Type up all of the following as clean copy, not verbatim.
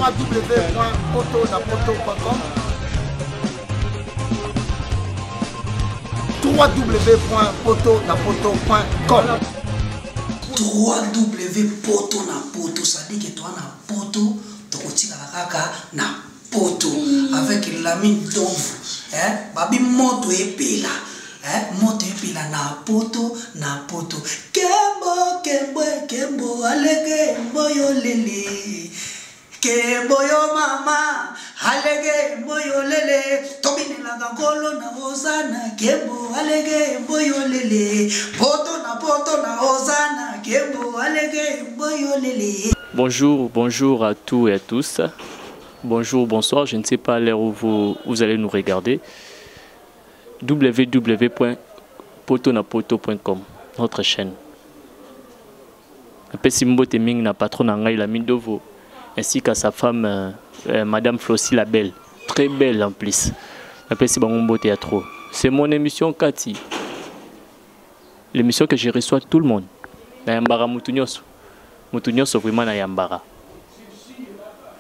www.potonapoto.com www.potonapoto.com www.potonapoto, ça dit que toi na poto, tu continues na poto avec la mine d'ombre, babi moto epela, moto epela na poto, kembo, alege moyo lele, kembo yo mama, alege moyo lele, tobine la gangolo na ozana, kembo alege moyo lele, poto na ozana, kembo alege moyo lele. Bonjour à tous et à tous. Bonjour, bonsoir, je ne sais pas l'heure où vous allez nous regarder. www.potonapoto.com, notre chaîne. Pessimbo Teming n'a patron Nangaï la Mindovo, ainsi qu'à sa femme, Madame Flossi la Belle, très belle en plus. Pessimbo Théâtre. C'est mon émission Kati. L'émission que je reçois tout le monde. Nayambara Moutounyoso. Moutounyoso vraiment Nayambara.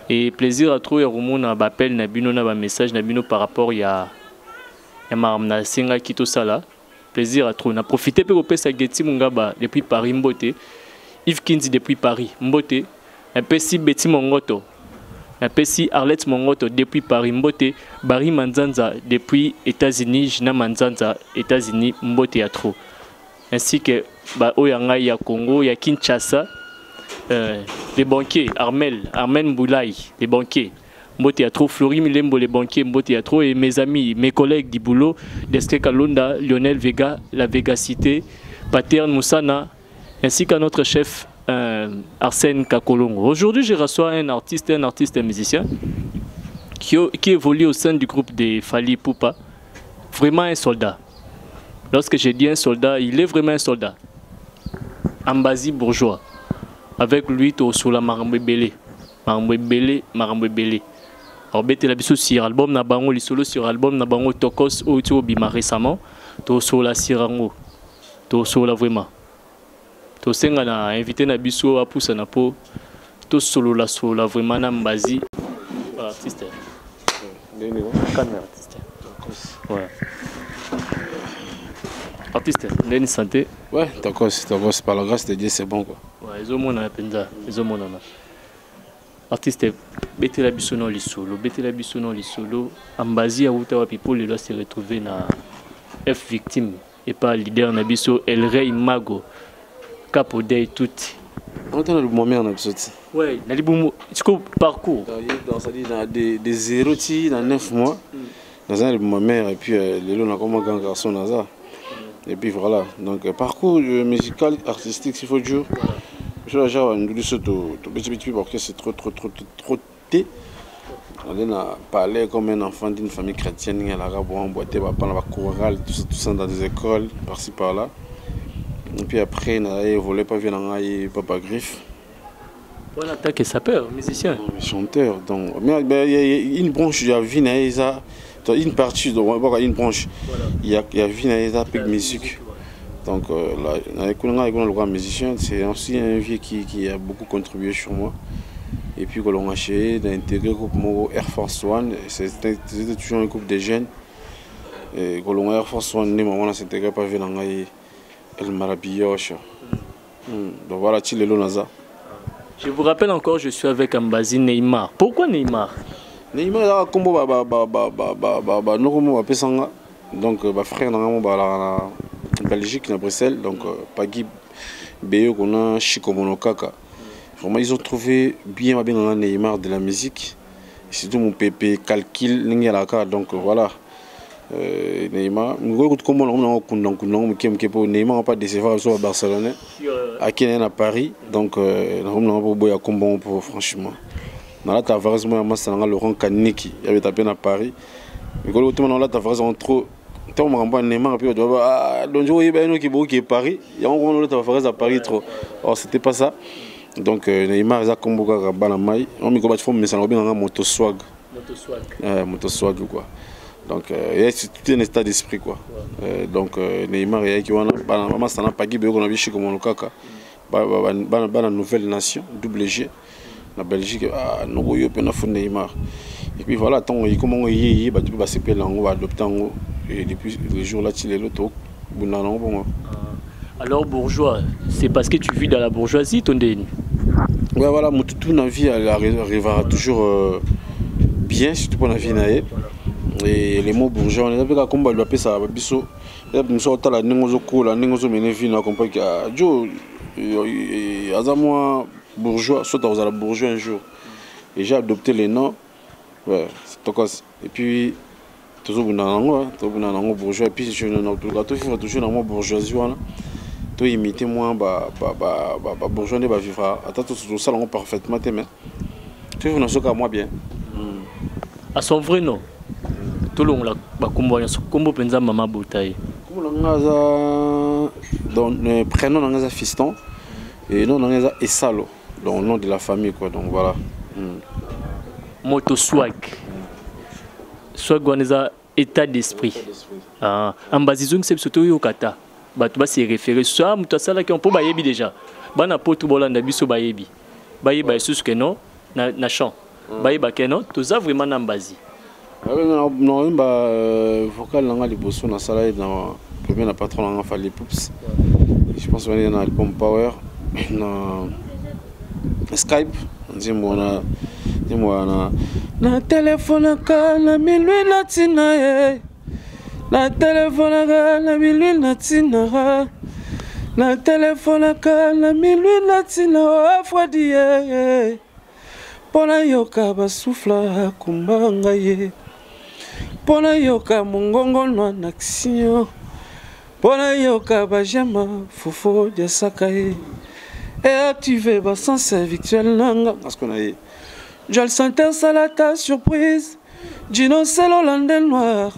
Et plaisir à trouver Rumona appel Nabino na message Nabino par rapport à Maramna Senga Kito Sala. Plaisir à trouver. On a profité pour Pesa Getty Mungaba depuis Paris Mbote. Yves Kinzi depuis Paris Mbote. Un Pessi Betty Mongoto. Un Pessi Arlette Mongoto depuis Paris Mbote. Barry Manzanza depuis États-Unis. Jina Manzanza États-Unis Mbote à trop. Ainsi que Oyanga ya Congo, ya Kinshasa. Les banquiers, Armel Mboulaye, les banquiers, Mboteatro, Flori Milembo, les banquiers, Mboteatro, et mes amis, mes collègues du boulot, Deske Kalonda, Lionel Vega, la Vegacité, Paterne Moussana, ainsi qu'à notre chef Arsène Kakolongo. Aujourd'hui, je reçois un artiste et musicien qui évolue au sein du groupe des Fali Poupa, vraiment un soldat. Lorsque je dis un soldat, il est vraiment un soldat. Ambazi bourgeois. Avec lui, tu sur la Marambé Belé. Alors, bête la biso sur album na bango, li solo sur album na bango Tokos Oito Bima récemment. Tu sur la Sirango. Tu sur la vraiment. Tu senga na invité na biso à poussa na po. Tu solo la vraiment na Mbazi. Artiste. Artiste. Ouais. Artiste, Lenny Santé. Ouais, d'accord, c'est par la grâce de Dieu, c'est bon quoi. Ouais, ils ont mon appenda, ils ont mon nom. Artiste, bête la bissono li solo, Ambazi a Outawa Pipo, il doit se retrouver na F victime et pas leader na biso El Rey Mago, Capo Day tout. On entend le moment en épisode. Ouais, na libumu, tu comprends parcours. Ça dit dans des 0 dans 9 mois. Dans un ma mère et puis les lots on a comme un grand garçon dans ça. Et puis voilà, donc parcours musical, artistique, s'il faut dire. Je suis là, c'est trop thé. On a parlé comme un enfant d'une famille chrétienne, il a emboîté, on a chorale, tout ça dans des écoles, par-ci par-là. Et puis après, on a évolué, pas bien, on a Papa Griffe. On attaque et sapeur, musicien. Chanteur, donc. Mais il y a une branche, il y a Vinaïsa. Une partie, donc une branche, il y a Vinaïsa avec musique. Donc là, le musicien, c'est aussi un vieux qui a beaucoup contribué sur moi. Et puis, on a essayé d'intégrer le groupe Air Force One, c'était toujours un groupe de jeunes. Et quand on a Air Force One, on s'est intégré par Vélangaï, El Marabioche. Donc voilà, tu le Naza. Je vous rappelle encore, je suis avec Ambazi Neymar. Pourquoi Neymar? Neymar a combo donc frère en Belgique à Bruxelles donc Pagui Béo qu'on a Chikomono Kaka. Vraiment ils ont trouvé bien Neymar de la musique. Surtout mon pépé calcul donc voilà. Neymar Neymar n'a pas décevoir à Barcelone à Paris donc on franchement. Dans la Tavares, moi, Laurent Kaniki, il avait tapé à Paris. Mais quand on a la Tavares, on trouve. Tant on Neymar, puis on doit. Donc, il y a un qui est Paris. Il y a un Tavares à Paris trop. Or, c'était pas ça. Donc, Neymar, il a comme beaucoup de Banamaï. On m'a dit mais ça n'a pas un motoswag. Motoswag, quoi. Donc, c'est un état d'esprit, quoi. Donc, Neymar, il y a qui a pas Guy, on a vu chez comme on a une nouvelle nation, double G. la Belgique, nous avons fait Neymar. Et puis voilà, tant comment on y est, tu peux s'appeler on va adopter et depuis le jour là, tu es l'autre. Alors bourgeois, c'est parce que tu vis dans la bourgeoisie, ton déni? Ouais, voilà, toute ma vie elle arrivera toujours bien, surtout pour la vie naïe. Et les mots bourgeois, on est avec un combat, il ça, biso. Nous sommes à la négozo, la négozo ménévie, on a compris que Joe, moi bourgeois, soit à la bourgeois un jour. Et j'ai adopté les noms. Ouais, c'est tout. Et puis, toujours bourgeois. Et puis, je suis toujours dans mon bourgeoisie. Tu imiter moi, bourgeois ne va vivre. Attends, tout ça parfaitement. Tu es dans moi bien. À son vrai nom, tout le monde a combo penza maman boutaille. Donc, le prénom on a fiston et non on a Essalo, donc le nom de la famille quoi. Donc voilà. Moto swag. Swag on a état d'esprit. Ah, en basizung c'est surtout yokata. Bah tu vas se référer soit muta sala qui on peut bayebi déjà. Bana potu bolanda biso bayebi. Bayeba sus que non na chant. Bayeba que non, tout ça vraiment na basi. Non, vocal dans les bossons dans sala dans premier na patron dans Fally Poups. Je pense qu'on est dans album Power, dans Skype, dis-moi na téléphone na minuit natina na téléphone na minuit natina na téléphone na minuit natina fwadi pona yoka basufla kumbanga ye pona yoka mongongo na action pona yoka bajama fofo de sakaye et activer bas sens virtuel nanga parce qu'on a Joel Santer salata surprise Gino Selo London noir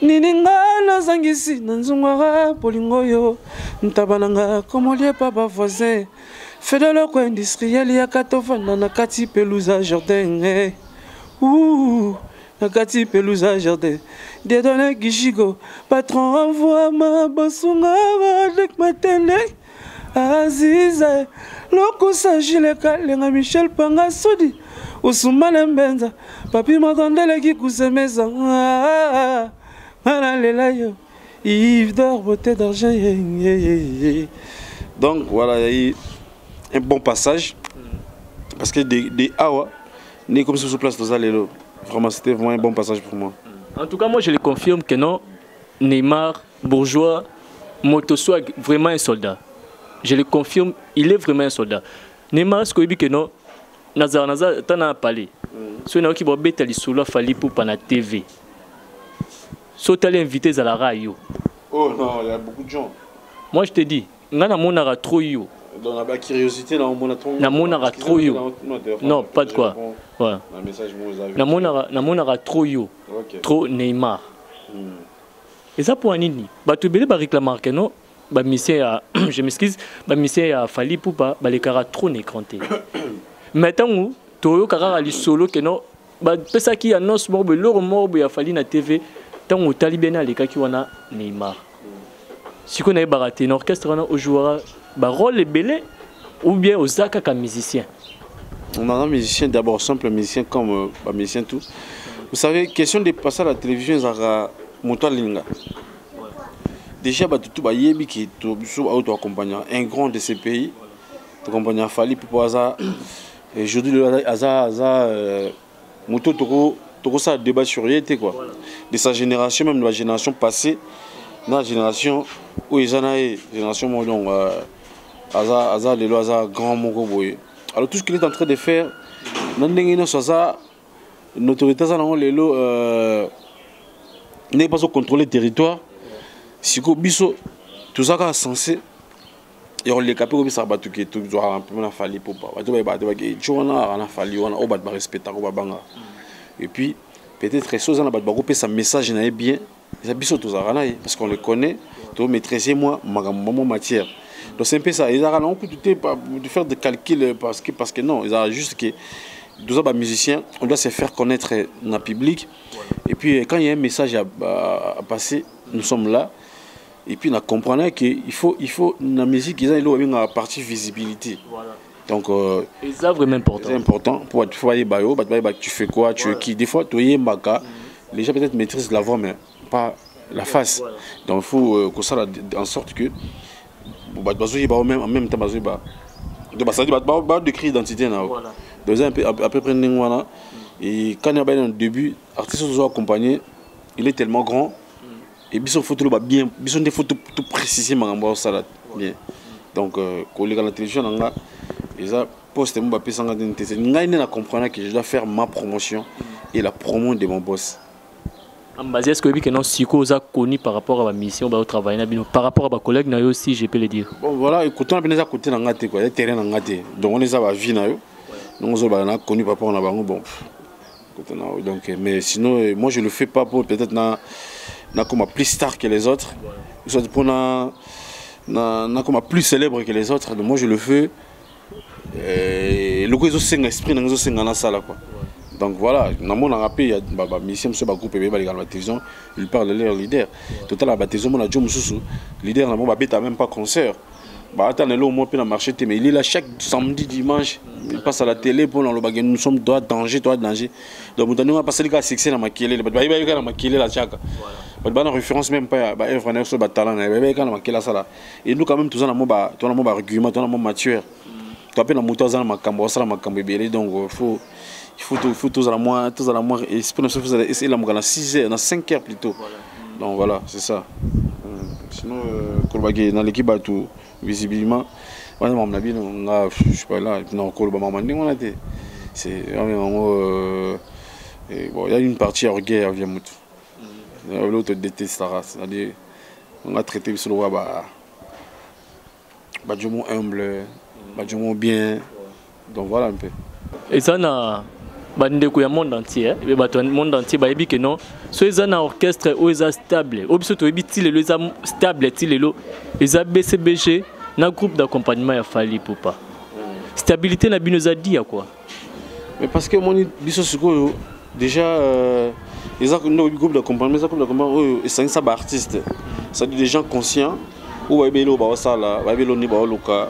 Nininga na zangisi nanzungara polingoyo ntabananga comme lié papa voisin fait de l'eau industriel ya katofana na kati pelousa jardin ouh na kati pelousa jardin des données gichigo patron envoie ma bosunga avec ma télé Aziza loko sagile kalenga Michel Panga Sodi Ousmane Mbenza papi m'entendait qui kusemeza lela yo Yves d'or beauté d'argent donc voilà il y a eu un bon passage parce que des awa né comme sur place dans Alélo vraiment c'était vraiment un bon passage pour moi. En tout cas moi je le confirme que non Neymar bourgeois Moto Swag vraiment un soldat. Je le confirme, il est vraiment un soldat. Neymar, ce que non, Nazar t'en as parlé. Ce n'est pas qui va bêter les sous Fally pour la TV. Si tu es invité à la radio. Oh non, il y a beaucoup de gens. Moi je te dis, on a trop yo. Dans la curiosité, on a trop yo. Non, pas de quoi. Ouais. On a trop yo. Trop Neymar. Et ça pour un nini. Bah tu veux réclamer que non. Bah monsieur je m'excuse bah monsieur a fallu pour pas bah les caras trop nécranté maintenant toyo kara ali solo que non bah pesa qui annonce morbe l'or morbe a fallu na TV tant au talibena les cas qui wana Neymar si qu'on a baraté un orchestre au joueur bah rôle belé ou bien aux zaka comme musicien. On a un musicien d'abord simple musicien comme musicien tout. Vous savez question de passer à la télévision zara motolinga. Déjà, tout le qui est accompagnant un grand de ces pays, accompagnant Fally pour ça. Aujourd'hui, le Aza, Moto Toro, ça débat sur réalité quoi. De sa génération, même de la génération passée, dans la génération où ils en ont, génération donc Aza, les lois, Aza, grand Mongo Boye. Alors tout ce qu'il est en train de faire, notre autorité, les lois, n'est pas au contrôle du territoire. Si biso tout ça est censé et on les capé comme ça battu que tout doit un peu na Fally pour pas que tu on a Fally on a ba respecter ko banga et puis peut-être chose on a ba ko ça message na bien ça biso tout ça parce qu'on le connaît to maîtriser moi maman matière donc c'est un peu ça ils a on peut pas de faire des calculs parce que non ils a juste que tout ça musicien on doit se faire connaître dans le public et puis quand il y a un message à passer nous sommes là. Et puis on comprenait qu'il faut la musique, ils ont une partie visibilité. Voilà. Donc, c'est vraiment important. C'est important. Pour tu fais quoi, tu es qui. Des fois, tu es Mbaka. Les gens peut-être maîtrisent la voix, mais pas la face. Voilà. Donc, il faut que ça en sorte que. En même temps, ça dit de créer identité. Donc, après, prendre et quand il y a un début, l'artiste se accompagné, il est tellement grand. Et puis, son photo bien, des photos tout précises, bien. Donc, quand on est à la télévision, ils ont posté mon papier sans identité. Je comprends que je dois faire ma promotion et la promo de mon boss. Est-ce que non si vous avez connu par rapport à ma mission au travail par rapport à ma collègue aussi je peux le dire. Bon voilà, écoutez, on a côté ngate quoi, il terrain ngate. Donc on les a vie na yo. Donc on a connu par rapport à bango bon. Donc mais sinon moi je le fais pas pour peut-être na comme plus star que les autres. Soit pour na comme plus célèbre que les autres. Donc moi je le fais le coup ils ont un esprit dans ils ont salle quoi. Donc voilà, dans mon rappel, il y a une mission sur le groupe et la télévision, ils parlent de leur leader. Total, la télévision, on a dit leader, on n'a même pas concert. Attends, au moins, il a marché, mais il est là chaque samedi, dimanche, il passe à la télé pour nous dire nous sommes droit danger. Donc, on a passé le succès dans ma kélé, il y a une kélé la chaque. Il y a une référence même pas, il y a un talent, il y a une kélé ça. Et nous, quand même, tout ça, on a un argument, on a un mature. Tu as un moteur, on a un cambo, donc il faut tous à la moins et c'est pour nous essayer la 6 heures, dans 5 heures plutôt. Donc voilà, c'est ça. Sinon, dans l'équipe, tout visiblement, je suis pas là. Il y a une partie orgueil à Viamout. L'autre détestera. C'est-à-dire, on a traité sur le roi, badjumon humble, badjumon bien. Donc voilà un peu. Et ça, bandeko ya monde entier monde entier bayebi que non so eza na orchestre o eza stable o biso to yebi tilelo eza stable tilelo eza BCBG na groupe d'accompagnement ya Fally Ipupa stabilité na bino za dia quoi. Mais parce que mon biso siko déjà les groupe d'accompagnement et c'est ça artiste ça dit des gens conscients ou bayebelo ba sala bayebelo ni ba loka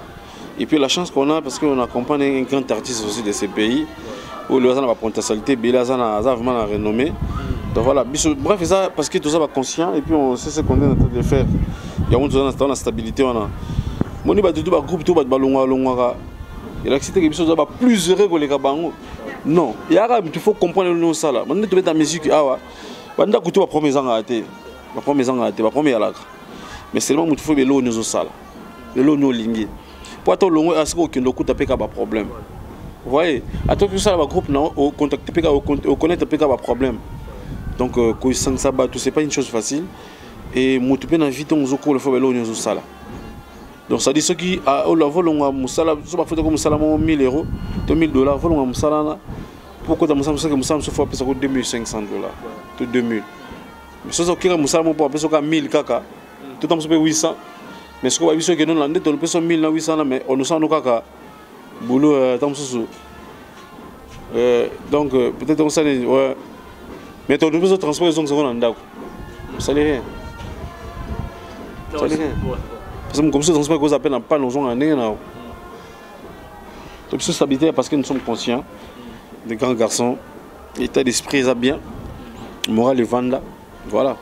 et puis la chance qu'on a parce qu'on accompagne un grand artiste aussi de ces pays où les gens ont la potentialité, les gens ont vraiment la renommée. Donc voilà, bref, ça parce que tout ça va conscient et puis on sait ce qu'on est en train de faire. Il y a une stabilité. Mon groupe tout va il a accepté que les choses plus heureux que les Kabango. Non, il faut comprendre le ça là. Maintenant tu mets ta musique ah ouais. Banda kutu va premier ans arrêter. Va premier à la. Mais seulement il faut que l'eau nous ça là. L'eau nous lingue. Pour toi longo à ce que nous taper pas problème. Vous voyez, à tout ça, le groupe au contact, au connaître pas problème. Donc, quand ça c'est pas une chose facile. Et moi, tu peux inviter on zoko le faut le nous ça là. Donc ça dit ceux qui a la volonté musala, so ba faut comme musala 1000 euros, $2000, volonté musala na. Pourquoi tu musala que musala se faut payer $2500, tout 2000. Mais ça qui musala mo pour payer 1000 kaka, tout temps se payer 800. Mais ce qu'on va dire que nous l'année on paye 1000 na 800 mais on nous sent nous kaka. Boulot donc peut-être on s'allait ouais mais ton nouveau transport ils ont en d'accord ça n'est rien parce que comme ça transport qu'on appelle pas nos gens en année là donc ça stabilité parce que nous sommes conscients des grands garçons état d'esprit ça bien moral et vanda voilà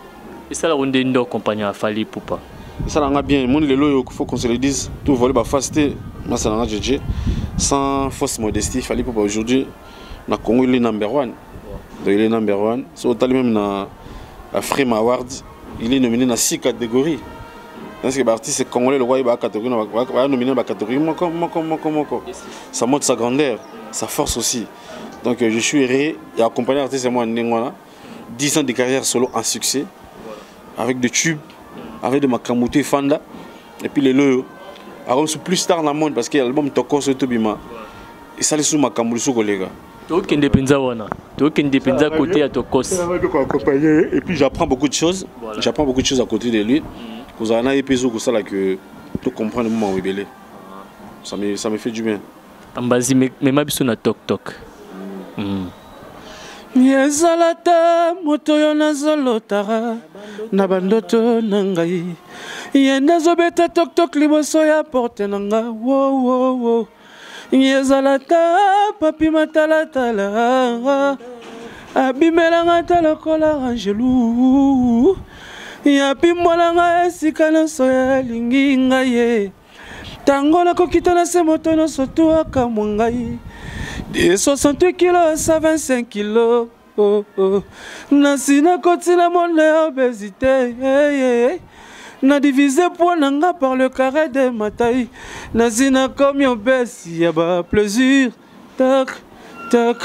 et ça la ronde de compagnie à Fally Ipupa ça l'a bien mon lelo il faut qu'on se le dise tout voler ba fasté moi ça l'a GG sans fausse modestie Fally Ipupa aujourd'hui na Congo il est number 1 donc il est number 1 so tali même na Frame Award il est nominé dans 6 catégories parce que l'artiste congolais le roi il va catégorie va nominé dans catégorie moko ça montre sa grandeur sa force aussi donc je suis heureux et accompagné l'artiste moi Ndengwana 10 ans de carrière solo en succès avec des tubes avec de Makamouté Fanda et puis les loyo alors je suis plus tard dans le monde parce que l'album Toko sur Tobima et ça les sous Makamouté sous collègue donc indépendant wana donc indépendant côté à Tokos et puis j'apprends beaucoup de choses j'apprends beaucoup de choses à côté de lui vous en avez épisode que ça là que tout comprendre le moment où il est ça me fait du bien ambazi mais ma biso na tok Yazalata motoyo nazolotara na bandoto nangai yenda zobeta tok liboso ya porte nanga wo Nyezalata papi matalatala abimelanga talakola angelou yapi molanga esika nyonso elingi ngai tango nakokita na se moto nyonso tuakamwa ngai de 68 kilos à 25 kilos nasi nakotina monde ya obésité na divisé pour nanga par le carré de ma taille nasi nakomi obèse ya ba plaisir tac tac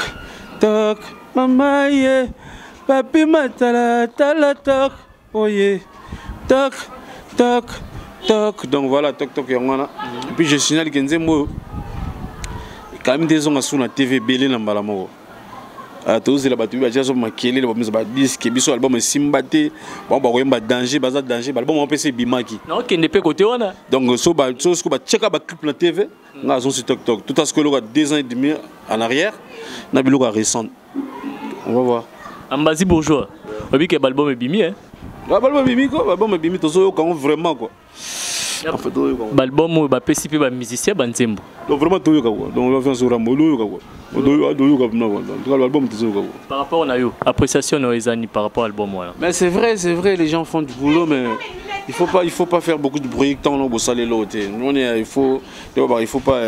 tac mama ye papi matala tala tac oye tac tac tac. Donc voilà toc toc yangwana et puis je signale que nzembo quand même des gens sur la TV belé na mbala moko tous les battus batia so makele le bamuza ba disque biso album simbate bon ba koyemba danger baza danger album on pc bimaki non kende pe côté wana donc so ba check ba clip na TV nga son sur TikTok tout à ce que le 2 ans et demi en arrière na biloko récent on va voir Ambazi bourgeois obi ke album e bimi hein album bimi ko album bimi to so quand vraiment quoi en fait l'album ba pesi pe ba musicien ba nzembo donc vraiment to yoka quoi donc on va faire sur ramolo yoka quoi par rapport à yo appréciation par rapport à l'album voilà. Mais c'est vrai les gens font du boulot mais il faut pas faire beaucoup de bruit tant on bosse les lots il faut pas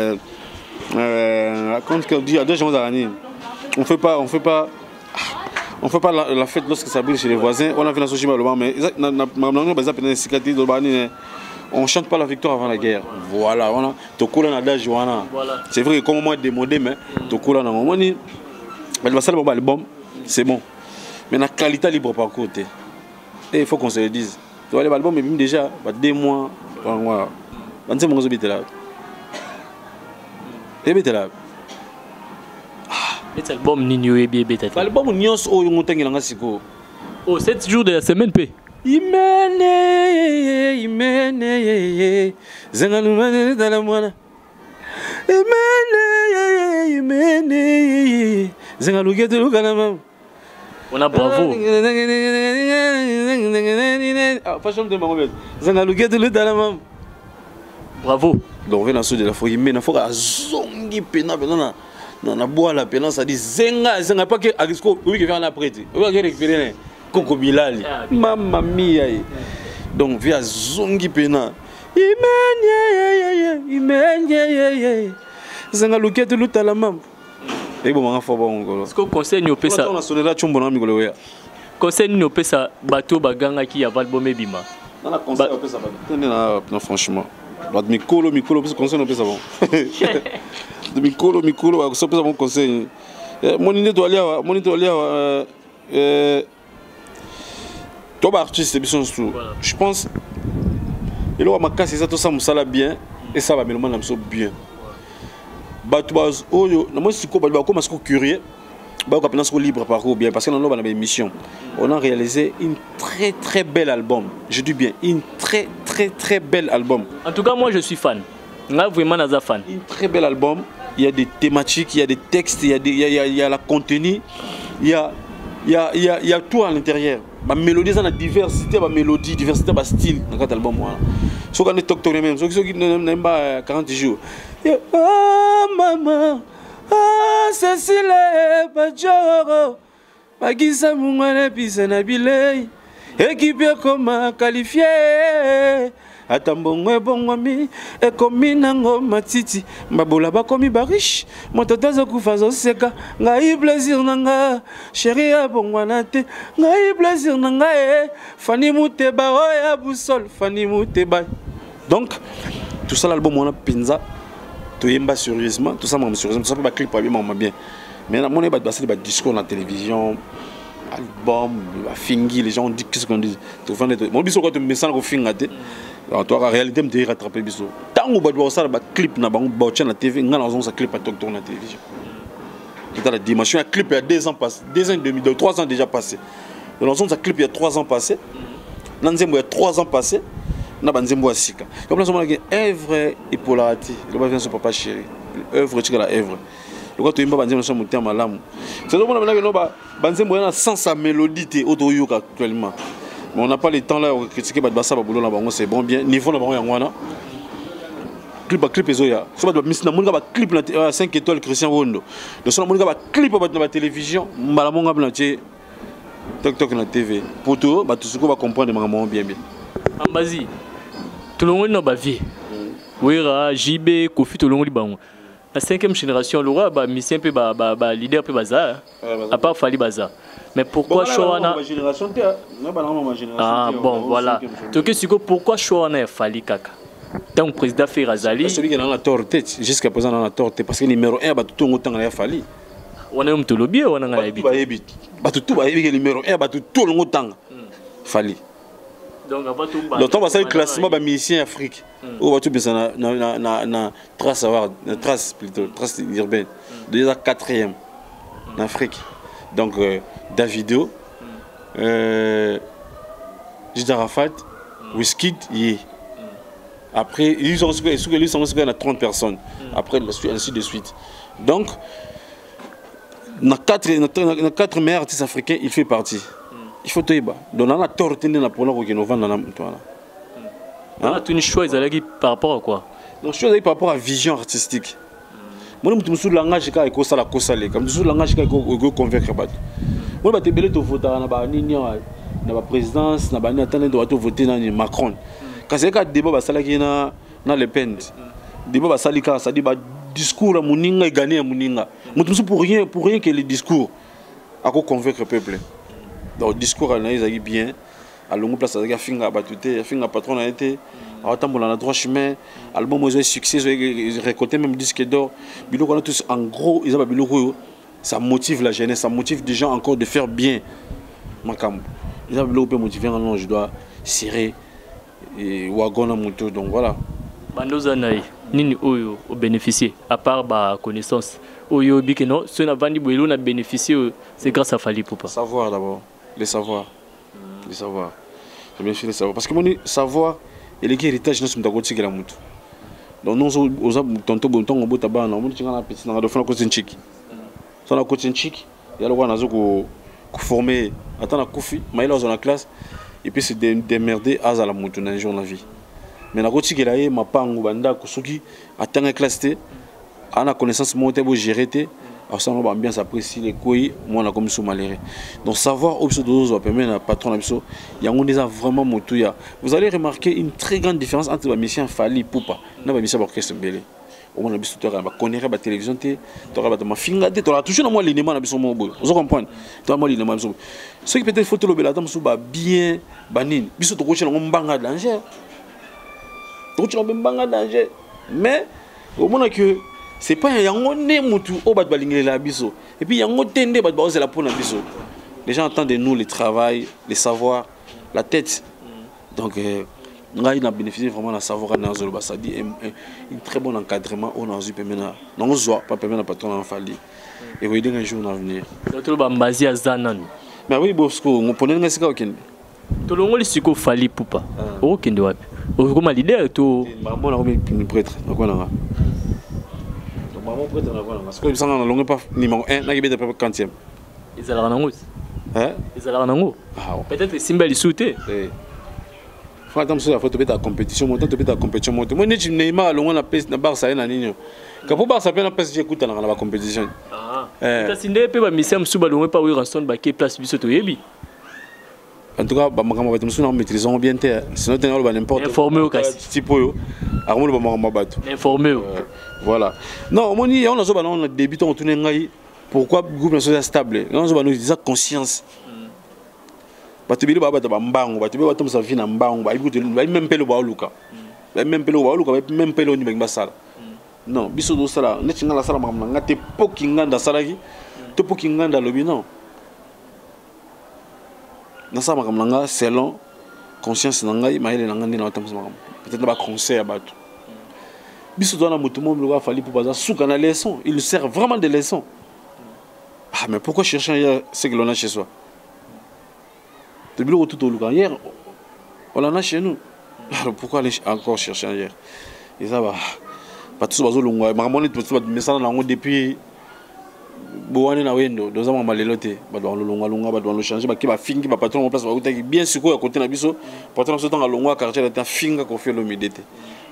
quand on dit à 2 gens d'année on fait pas la fête lorsque ça brille chez les voisins on a fait la société mais on chante pas la victoire avant la guerre. Voilà, voilà. Tokola na da Joana. C'est vrai que comme moi démodé mais tokola na moment ni elle va savoir l'album, c'est bon. Mais la qualité libre par côté. Et il faut qu'on se le dise. Tu vois l'album est déjà 2 mois voilà. 25 mois habité là. Et habité là. Cet album Nino et bébé tête. L'album Nyos o yongotengi nga siko. Oh 7 jours de la semaine p. Imene zengalumane dala mwana imene zengalugetu lukana mama on a bravo fashion de mangobet zengalugetu lutala mama bravo donc vena so de la foi imene faut azongi pena na bois la pena ça dit zenga pas que agisco oui que faire na prêter on va récupérer Coco Bilali, mamma mia. Donc via zongi pena. Imenya. Zanga luketu lutala mam. Et bon manga fo bon. Est-ce que conseil ni opesa? On a sonné là chombo na migolo ya. Conseil ni opesa bateau baganga qui a album bima. On a conseil opesa ba. Non franchement. Ba mikolo parce que conseil opesa bon. Mikolo opesa bon conseil. Monite to alia toi artiste je pense il aura ma casse ça tout ça musala bien et ça va me demander bien batouaz oyo na moi si ko ba comme est-ce que curieux ba ko penser libre parcours bien parce que dans nos émission on a réalisé une très belle album je dis bien une très belle album en tout cas moi je suis fan là vraiment naza fan une très belle album il y a des thématiques il y a des textes il y a la contenu il y a tout à l'intérieur. Ma mélodie, ça a diversité, ma mélodie, diversité, ma style dans cet album. Si on est toc même, ceux qui n'aiment pas 40 jours. Oh maman, ah Cécile, Bajoro, Magisa Mungane, Pisana Bilei, équipe comme qualifié. Atambongwe bongwami ekomi nango matiti mbabola bakomi bariche mototo azokufa azoseka ngai plaisir nanga chéri ya bongwana te ngai plaisir nanga Fanny Muteba oya busol Fanny Muteba donc tout ça l'album on a pinza to yemba sérieusement tout ça sérieusement ça peut pas clip pas bien mais na moné ba discours na télévision album fingi les gens disent qu'est-ce qu'on dit to fande mon biso ko to message ko fingate toi la réalité me rattraper biso tango ba do ça ba clip na bango ba na TV ngana on ça clip à tourner na télévision dans la dimension un clip il y a 2 ans passé 2 ans et demi 3 ans déjà passé dans on ça clip il y a 3 ans passé dans Nzembo il y a 3 ans passé na banzembo asika comme là on a œuvre et polarité le ba vient son papa chéri œuvre tu la œuvre le quoi tu imba banzembo so muté malamu c'est donc on a no ba banzembo na sans sa mélodie auto yoka actuellement. Mais on n'a pas le temps là de critiquer Badbassa Baboulou na bango c'est bon bien niveau na bango yangwana clip ezoya so ba misina monika ba clip na 5 étoiles Christian Rondo donc so monika ba clip ba na télévision mbala monga bla tie TikTok na TV pour tout ba tout ce qu'on va comprendre maman bien ambazi tout le monde na ba vie wera JB Kofi tout le monde bango la 5e génération le roi ba mission peu ba leader peu bazar à part Fali bazar mais pourquoi Showana ah bon voilà donc pourquoi Showana Fali kaka tant président fait Razali celui qui est dans la torte jusqu'à présent dans la torte parce que numéro 1 ba tout ngotanga ya Fali on a mtolobi on a ngala ebit ba tout ba ebit numéro 1 ba tout ngotanga Fali donc on va ça le classement ba musicien Afrique ou va tout penser na trace avoir trace plutôt trace urbaine déjà 4e en Afrique donc Davido Jida Rafat Wizkid Yé après ils sont à 30 personnes après ainsi de suite donc dans 4 meilleurs artistes africains il fait partie il faut tout donc on a torté na pour nous que nous vendons dans toi là tu une choix par rapport à quoi donc choix par rapport à vision artistique moi je me langage ka ko sala ko sale comme je langage ka ko convaincre ba moi ba te belé to voter na ba nini na ba présidence na ba ni attendre de voter na Macron quand c'est ka débat ba sala ki na Le Pen débat ba sali ka ça dit ba discours muninga gagner muninga mutu pour rien que le discours a ko convaincre peuple donc discours analyse bien à longue place avec finga batute finga patron a été à tambola na droit chemin album aux succès récolté même disque d'or biloko on a tous en gros ils a biloko ça motive la jeunesse ça motive des gens encore de faire bien makambo ils a biloko peut motiver non je dois serrer et wagon à moto donc voilà bandoza naï nini oyo au bénéficier à part ba connaissance oyo bikeno ce na vandi boelo na bénéficier c'est grâce à Fali Poupa savoir d'abord les savoirs bien sûr les savoirs parce que mon savoir et les héritage nous sommes d'accord que la mutu donc nous aux tonto bonton au botaba na mon tinga na petit na do fana ko tinchiki so na ko tinchiki ya lo na zo ko former attends na kufi maïla dans la classe et puis c'est démerder à la mutu na jour la vie mais na ko tikela ye mapango banda ko soki attends classe té ana connaissance monter bo gérer té alors ça on va bien s'apprécier les couilles moi on a comme sous malheureux donc savoir obso dos va permettre à patron abso yango déjà vraiment motuya vous allez remarquer une très grande différence entre la mission Fali Poupa na ba mission orchestre belé au moins la biso to ba connaître ba télévision té to ba ma finga té to la toujours moi l'inément na biso mo boy vous comprendre to moi l'inément biso ce qui peut-être photo lobela tam sou ba bien banine biso to ko chela ngombanga danger to ko chela ngombanga danger mais au moins que c'est pas yango né mutu o bat balingela biso et puis yango tende bat ba la pona biso les gens entendent de nous le travail le savoir la tête donc ngai na bénéficier vraiment na savoir na zolo ça dit un très bon encadrement on a eu permettre non zo pas permettre patron en Fali et oui d'un jour à venir to ba mbazi azanan mais oui bosco on prenait ngasika okende to longo lisiko Fali Poupa okende wapi o ma leader to maman na comme prêtre quoi na maman prêtre na quoi parce que ça na longue pas numéro 1 na kibeta pas 40e ils allaient en ils allaient en peut-être Simba lisouté faut attendre sur la photo de la compétition montant de la compétition montant moi ni Neymar longo na pes na Barça na nini kapo Barça pe na pes j'écoute na la compétition ta sinde pe ba mission suba longo pa Ranson ba ke place biso to yebi en tout cas ba makama ba tumusu na maîtrisons bien terre sinon tenir ba n'importe informé au cas tipo yo akomo ba makama bato informé voilà non moi ni on a zo ba on débutant on tourner ngai pourquoi groupe national stable on zo ba nous déjà conscience batubili ba bata mbango batubili batom sa vie na mbango ba ibuto ba même pelo ba luka ba même pelo ba luka ba même pelo ni ba sala non biso do sala ne tinga la sala makama ngate poki nganda sala ki to poki nganda lobi non na sa makama nga selon conscience na ngai maile na ngandi na batom sa makama peut-être ba conseil bato biso do na mutu mo mlo Fali Poupa za suka na leçon il sert vraiment de leçon ah mais pourquoi chercher ailleurs ce que l'on a chez soi depuis le retour au Lugan hier on en a chez nous alors pourquoi aller encore chercher ailleurs et ça va pas tout bazo longa maman ni tout mais ça na ngo depuis boane na wendo doza mama lelote ba do longa ba do changer ba ki ba fingi ba patron en place ba utaki bien siko à côté na biso patron so tanga longa quartier la ta finga ko fait l'humidité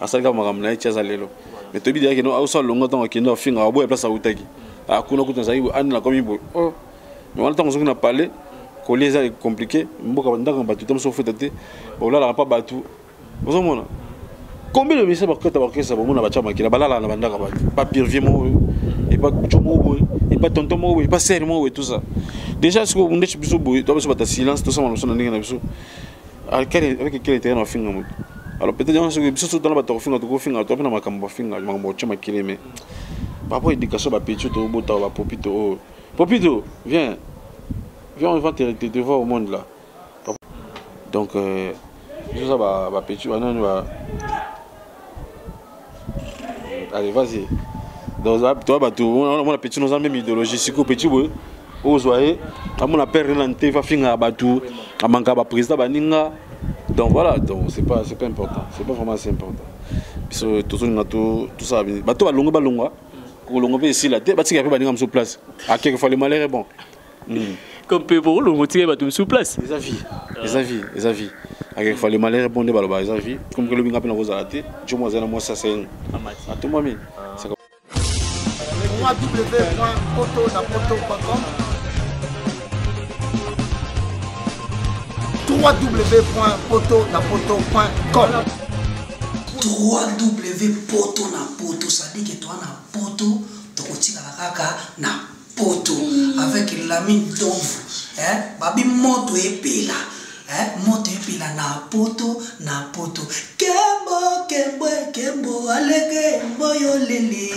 asalika makambo na ye ti aza lelo mais toyebi direke no aosala longo ntango akende afinga aboya place autaki akuna kuta azali ane nakomi boye mais wana ntango soki na parle kolia eza compliqué mboka ndanga bato te moso ofeta te olalaka mpa bato ozomona combien de message bakota bakesa bomona batia makila balala na bandaka bato pas pirvier mo et pas jo mo et pas tonton mo et pas sœur mo et tout ça déjà ce que on dit biso boy toi biso bata silence tout ça on na ndenge na biso avec quel intérêt na finga mo alors peut-être on se biso tout dans la bato finga to finga to na makambo finga makambo tia makile mais par rapport à l'éducation ba petit to bota ba popito popito viens on va te voir au monde là donc biso ça ba petit ba non ba allez, vas-y. Dans un petit, on a petit, nous avons même idéologie. Si vous petit, vous voyez, on a perdu l'antenne, va finir à Batou, à Mankaba président Baninga. Donc voilà, donc c'est pas important. C'est pas vraiment assez important. Puis tout ça, Batou a longue balonga. Pour longue ici la tête, Batou a fait Baninga sur place. À quelque fois le malheur est bon. Comme pour le motiver Batou sur place. Les avis. À quelque fois le malheur est bon de Baloba, les avis. Comme que le binga peine rose à la tête, je moi ça c'est à tout moment. www.potonapoto.com www.potonapoto.com www.potonapoto, ça dit que toi na poto, tokotika la kaka na poto avec l'ami d'ombre, babi moto epela. Moto epila na poto kembo alege mboyo lele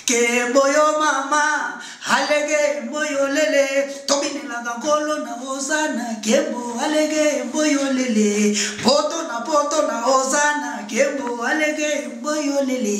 kembo yo mama alege mboyo lele tobinela ngolo na ozana kembo alege mboyo lele poto na ozana kembo alege mboyo lele.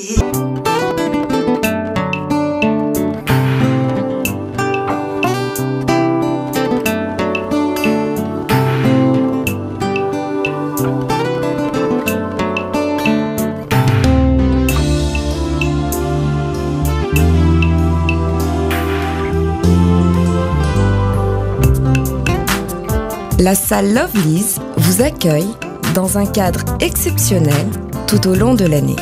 La salle Lovely's vous accueille dans un cadre exceptionnel tout au long de l'année.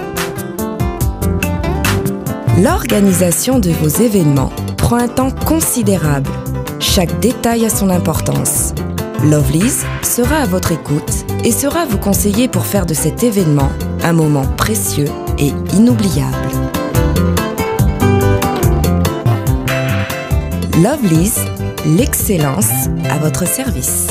L'organisation de vos événements prend un temps considérable. Chaque détail a son importance. Lovely's sera à votre écoute et sera vous conseiller pour faire de cet événement un moment précieux et inoubliable. Lovely's, l'excellence à votre service.